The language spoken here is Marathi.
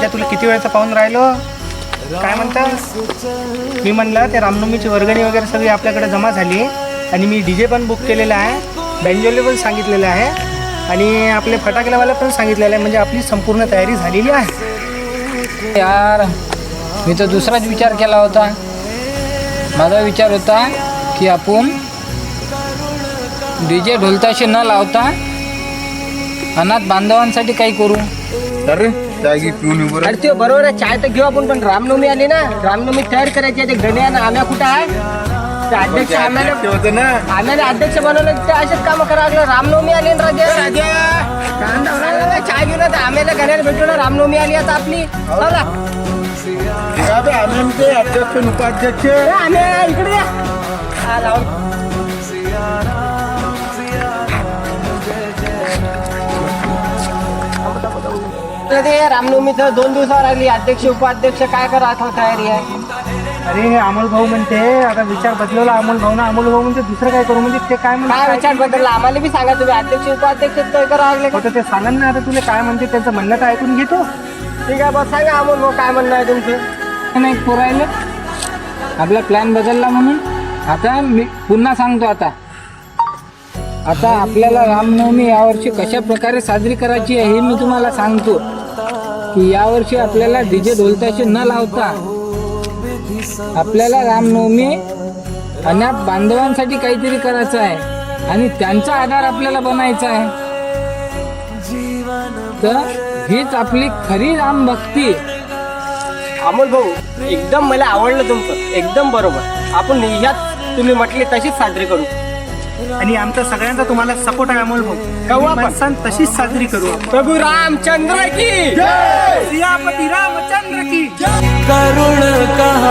संध्या तुला किती वेळचं पाहून राहिलो. काय म्हणतास? मी म्हणलं ते रामनवमीची वर्गणी वगैरे सगळी आपल्याकडे जमा झाली आणि मी DJ पण बुक केलेला आहे, बँजोले पण सांगितलेलं आहे आणि आपले फटाकेवाला पण सांगितलेलं आहे. म्हणजे आपली संपूर्ण तयारी झालेली आहे. यार मी तर दुसराच विचार केला होता. माझा विचार होता की आपण DJ ढोलताशी न लावता अनाथ बांधवांसाठी काही करू. अरे जागी पिऊन उभं अरे ते बरोबर आहे, चाय तर घेऊ आपण, पण रामनवमी आली ना, रामनवमी तयार करायची आहे. ते गण्या ना आम्या कुठं आहे? ते अध्यक्ष होतं ना. आम्याने अध्यक्ष बनवलं, ते असेच काम करावं लागलं. रामनवमी आली ना राजा, चाय घेऊन आता आम्हाला गण्याला भेटलो ना. रामनवमी आली आता आपली. चला आनंदचे अध्यक्ष उपाध्यक्ष आम्ही इकडे या. हा, लावून. ते रामनवमी तर 2 दिवसावर आली. अध्यक्ष उपाध्यक्ष काय करा आता तयारी आहे. अरे हे अमोल भाऊ म्हणते आता विचार बदलवला अमोल भाऊ ना. अमोल भाऊ म्हणते दुसरं काय करू, म्हणजे ते काय काय म्हणते विचार बदलला आम्हाला बी सांगा. तुम्ही अध्यक्ष उपाध्यक्ष तय करा लागले का? होतं ते सांगा ना. आता तुला काय म्हणते त्यांचं म्हणणं तर ऐकून घेतो. ठीक आहे बस सांगा अमोल भाऊ काय म्हणणं आहे तुमचं. नाही पोरायला आपला प्लॅन बदलला म्हणून आता मी पुन्हा सांगतो. आता आपल्याला रामनवमी यावर्षी कशा प्रकारे साजरी करायची आहे हे मी तुम्हाला सांगतो. की यावर्षी आपल्याला DJ ढोलताशी न लावता आपल्याला रामनवमी अनाथ बांधवांसाठी काहीतरी करायचं आहे आणि त्यांचा आधार आपल्याला बनायचा आहे. तर हीच आपली खरी राम भक्ती. अमोल भाऊ एकदम मला आवडलं तुमचं, एकदम बरोबर. आपण यात तुम्ही म्हटले तशीच साजरी करू आणि आमचा सगळ्यांचा तुम्हाला सपोर्ट आहे अमोल भाऊ. करू आपण. सण तशीच साजरी करू. प्रभू रामचंद्र की सियापती रामचंद्र की करुण कहा